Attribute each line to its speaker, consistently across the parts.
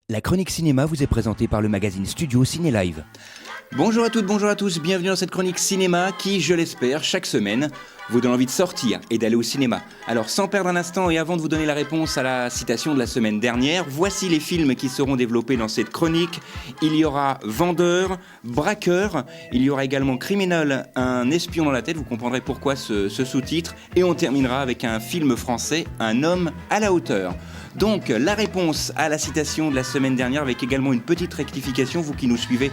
Speaker 1: La chronique cinéma vous est présentée par le magazine Studio Ciné Live.
Speaker 2: Bonjour à toutes, bonjour à tous, bienvenue dans cette chronique cinéma qui, je l'espère, chaque semaine, vous donne envie de sortir et d'aller au cinéma. Alors sans perdre un instant et avant de vous donner la réponse à la citation de la semaine dernière, voici les films qui seront développés dans cette chronique. Il y aura Vendeur, Braqueur, il y aura également Criminal, un espion dans la tête, vous comprendrez pourquoi ce sous-titre, et on terminera avec un film français, Un homme à la hauteur. Donc la réponse à la citation de la semaine dernière avec également une petite rectification, vous qui nous suivez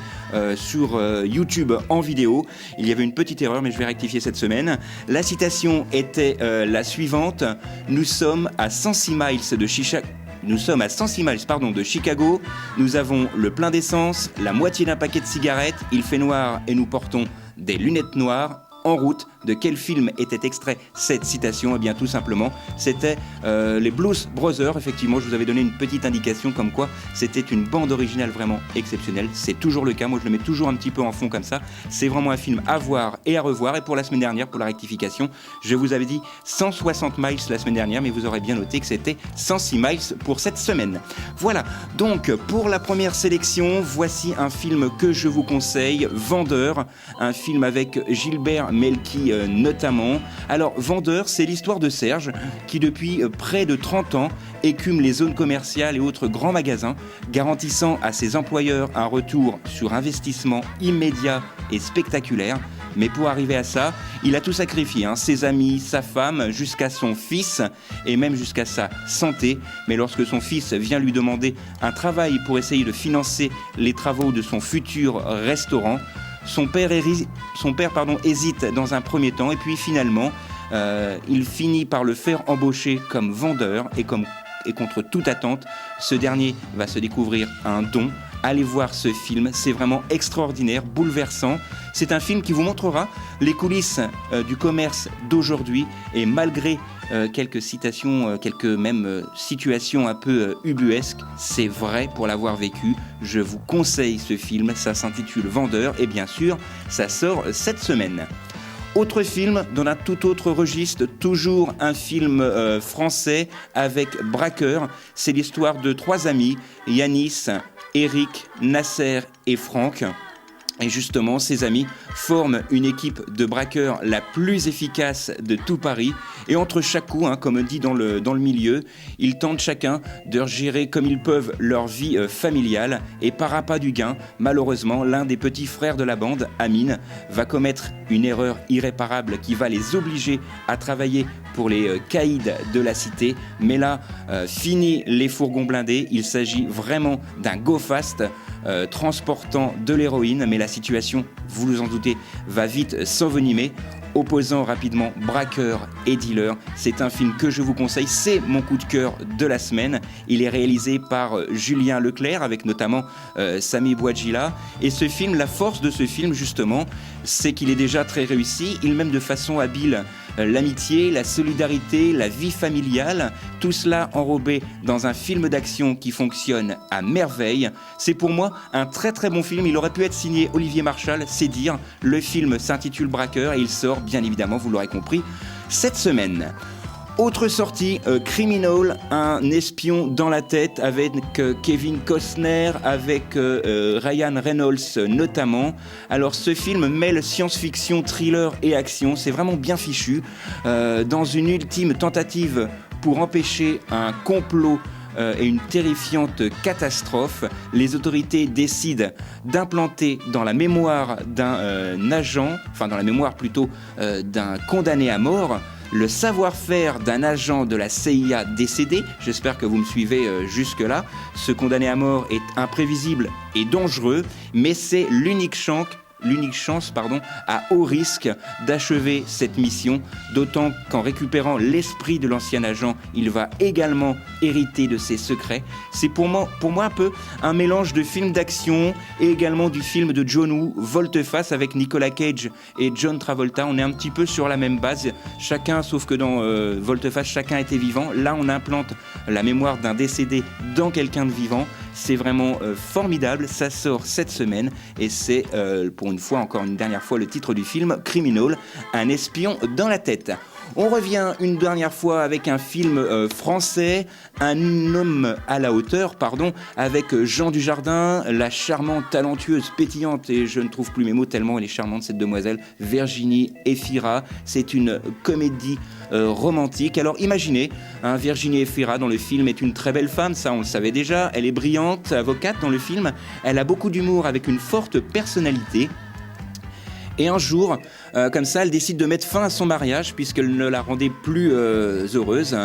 Speaker 2: sur YouTube en vidéo, il y avait une petite erreur mais je vais rectifier cette semaine. La citation était la suivante: nous sommes à 106 miles de Chicago. Nous sommes à 106 miles de Chicago, nous avons le plein d'essence, la moitié d'un paquet de cigarettes, il fait noir et nous portons des lunettes noires. En route, de quel film était extrait cette citation ? Eh bien tout simplement, c'était les Blues Brothers. Effectivement, je vous avais donné une petite indication comme quoi c'était une bande originale vraiment exceptionnelle. C'est toujours le cas, moi je le mets toujours un petit peu en fond comme ça. C'est vraiment un film à voir et à revoir. Et pour la semaine dernière, pour la rectification, je vous avais dit 160 miles la semaine dernière, mais vous aurez bien noté que c'était 106 miles pour cette semaine. Voilà, donc pour la première sélection, voici un film que je vous conseille, Vendeur, un film avec Gilbert Melki notamment. Alors Vendeur, c'est l'histoire de Serge qui depuis près de 30 ans écume les zones commerciales et autres grands magasins, garantissant à ses employeurs un retour sur investissement immédiat et spectaculaire. Mais pour arriver à ça, il a tout sacrifié, ses amis, sa femme, jusqu'à son fils et même jusqu'à sa santé. Mais lorsque son fils vient lui demander un travail pour essayer de financer les travaux de son futur restaurant, son père hésite dans un premier temps et puis finalement, il finit par le faire embaucher comme vendeur et contre toute attente, ce dernier va se découvrir un don. Allez voir ce film, c'est vraiment extraordinaire, bouleversant. C'est un film qui vous montrera les coulisses du commerce d'aujourd'hui et malgré quelques citations, quelques même situations un peu ubuesques, c'est vrai pour l'avoir vécu. Je vous conseille ce film, ça s'intitule Vendeur et bien sûr, ça sort cette semaine. Autre film dans un tout autre registre, toujours un film français avec Braqueur. C'est l'histoire de trois amis, Yanis, Eric, Nasser et Franck. Et justement, ces amis forment une équipe de braqueurs la plus efficace de tout Paris. Et entre chaque coup, comme on dit dans le milieu, ils tentent chacun de gérer comme ils peuvent leur vie familiale. Et par appât du gain, malheureusement, l'un des petits frères de la bande, Amine, va commettre une erreur irréparable qui va les obliger à travailler pour les caïds de la cité. Mais là, fini les fourgons blindés. Il s'agit vraiment d'un go-fast transportant de l'héroïne. Mais la situation, vous vous en doutez, va vite s'envenimer, opposant rapidement braqueur et dealer. C'est un film que je vous conseille, c'est mon coup de cœur de la semaine. Il est réalisé par Julien Leclerc avec notamment Sami Bouadjila. Et ce film, la force de ce film justement, c'est qu'il est déjà très réussi. Il mène de façon habile l'amitié, la solidarité, la vie familiale, tout cela enrobé dans un film d'action qui fonctionne à merveille. C'est pour moi un très très bon film. Il aurait pu être signé Olivier Marchal, c'est dire. Le film s'intitule Braqueur et il sort bien évidemment, vous l'aurez compris, cette semaine. Autre sortie, Criminal, un espion dans la tête avec Kevin Costner, avec Ryan Reynolds notamment. Alors ce film mêle science-fiction, thriller et action, c'est vraiment bien fichu. Dans une ultime tentative pour empêcher un complot et une terrifiante catastrophe, les autorités décident d'implanter dans la mémoire d'un agent, enfin dans la mémoire plutôt d'un condamné à mort, le savoir-faire d'un agent de la CIA décédé. J'espère que vous me suivez jusque-là. Ce condamné à mort est imprévisible et dangereux, mais c'est l'unique chance à haut risque d'achever cette mission, d'autant qu'en récupérant l'esprit de l'ancien agent, il va également hériter de ses secrets. C'est pour moi un peu un mélange de film d'action et également du film de John Woo, Volte-Face, avec Nicolas Cage et John Travolta. On est un petit peu sur la même base, sauf que dans Volte-Face, chacun était vivant. Là, on implante la mémoire d'un décédé dans quelqu'un de vivant. C'est vraiment formidable, ça sort cette semaine et c'est pour une fois, encore une dernière fois, le titre du film, Criminal, un espion dans la tête. On revient une dernière fois avec un film français, Un homme à la hauteur, avec Jean Dujardin, la charmante, talentueuse, pétillante, et je ne trouve plus mes mots tellement elle est charmante cette demoiselle, Virginie Efira. C'est une comédie romantique. Alors imaginez, Virginie Efira dans le film est une très belle femme, ça on le savait déjà, elle est brillante, avocate dans le film, elle a beaucoup d'humour avec une forte personnalité. Et un jour, comme ça, elle décide de mettre fin à son mariage puisqu'elle ne la rendait plus heureuse.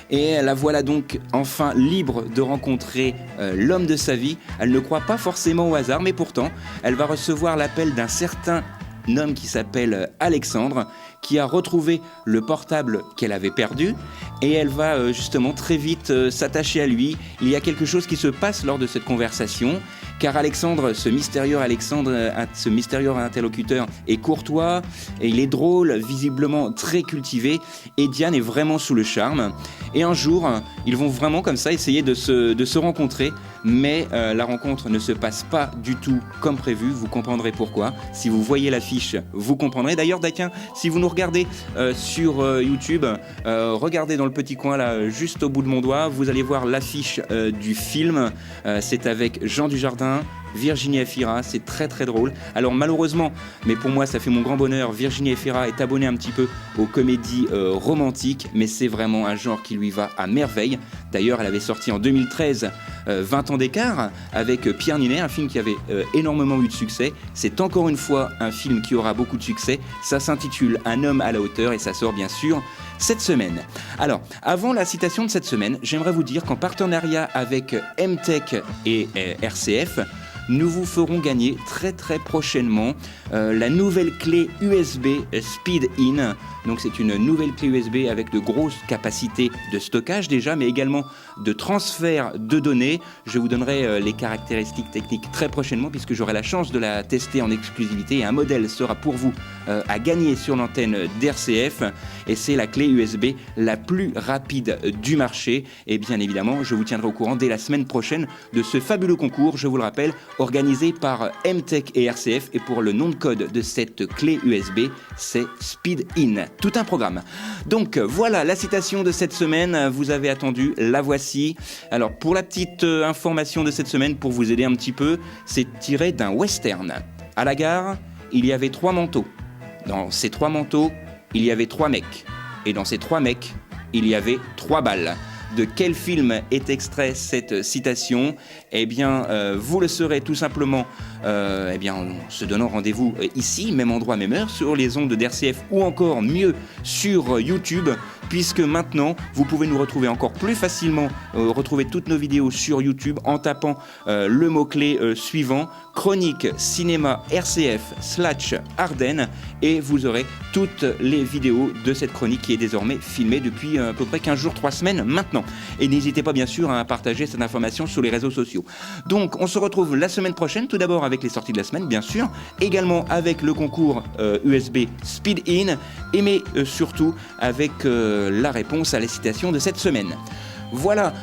Speaker 2: Et la voilà donc enfin libre de rencontrer l'homme de sa vie. Elle ne croit pas forcément au hasard, mais pourtant, elle va recevoir l'appel d'un certain homme qui s'appelle Alexandre, qui a retrouvé le portable qu'elle avait perdu, et elle va justement très vite s'attacher à lui. Il y a quelque chose qui se passe lors de cette conversation, car Alexandre, ce mystérieux interlocuteur est courtois, et il est drôle, visiblement très cultivé, et Diane est vraiment sous le charme. Et un jour, ils vont vraiment comme ça essayer de se rencontrer, mais la rencontre ne se passe pas du tout comme prévu, vous comprendrez pourquoi. Si vous voyez l'affiche, vous comprendrez. D'ailleurs, si vous nous regardez sur YouTube, regardez dans le petit coin là, juste au bout de mon doigt, vous allez voir l'affiche du film. C'est avec Jean Dujardin, Virginie Efira, c'est très très drôle. Alors malheureusement, mais pour moi ça fait mon grand bonheur, Virginie Efira est abonnée un petit peu aux comédies romantiques, mais c'est vraiment un genre qui lui va à merveille. D'ailleurs, elle avait sorti en 2013 20 ans d'écart avec Pierre Ninet, un film qui avait énormément eu de succès. C'est encore une fois un film qui aura beaucoup de succès. Ça s'intitule Un homme à la hauteur et ça sort bien sûr cette semaine. Alors, avant la citation de cette semaine, j'aimerais vous dire qu'en partenariat avec MTech et RCF, nous vous ferons gagner très très prochainement la nouvelle clé USB Speed-In. Donc c'est une nouvelle clé USB avec de grosses capacités de stockage déjà, mais également de transfert de données. Je vous donnerai les caractéristiques techniques très prochainement puisque j'aurai la chance de la tester en exclusivité et un modèle sera pour vous à gagner sur l'antenne d'RCF et c'est la clé USB la plus rapide du marché. Et bien évidemment, je vous tiendrai au courant dès la semaine prochaine de ce fabuleux concours, je vous le rappelle, organisé par MTech et RCF et pour le nom de code de cette clé USB, c'est Speed-In. Tout un programme. Donc voilà la citation de cette semaine, vous avez attendu, la voici. Alors pour la petite information de cette semaine, pour vous aider un petit peu, c'est tiré d'un western. À la gare, il y avait 3 manteaux. Dans ces 3 manteaux, il y avait 3 mecs. Et dans ces 3 mecs, il y avait 3 balles. De quel film est extrait cette citation ? Eh bien, vous le saurez tout simplement en se donnant rendez-vous ici, même endroit, même heure, sur les ondes d'RCF ou encore mieux sur YouTube, puisque maintenant, vous pouvez nous retrouver encore plus facilement, retrouver toutes nos vidéos sur YouTube en tapant le mot-clé suivant, chronique cinéma RCF /Ardennes, et vous aurez toutes les vidéos de cette chronique qui est désormais filmée depuis à peu près 15 jours, 3 semaines maintenant. Et n'hésitez pas bien sûr à partager cette information sur les réseaux sociaux. Donc on se retrouve la semaine prochaine, tout d'abord avec les sorties de la semaine bien sûr, également avec le concours USB Speed-In, mais surtout avec la réponse à la citation de cette semaine. Voilà,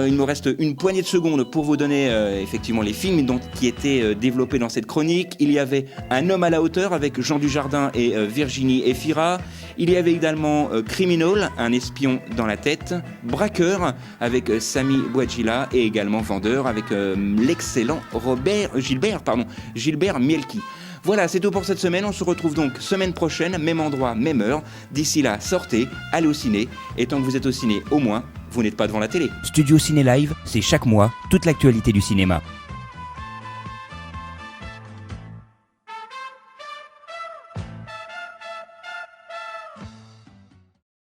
Speaker 2: il me reste une poignée de secondes pour vous donner effectivement les films qui étaient développés dans cette chronique. Il y avait Un homme à la hauteur avec Jean Dujardin et Virginie Efira. Il y avait également Criminal, un espion dans la tête. Braqueur avec Sami Bouadjila et également Vendeur avec l'excellent Gilbert Mielki. Voilà, c'est tout pour cette semaine. On se retrouve donc semaine prochaine, même endroit, même heure. D'ici là, sortez, allez au ciné. Et tant que vous êtes au ciné, au moins, vous n'êtes pas devant la télé.
Speaker 1: Studio Ciné Live, c'est chaque mois toute l'actualité du cinéma.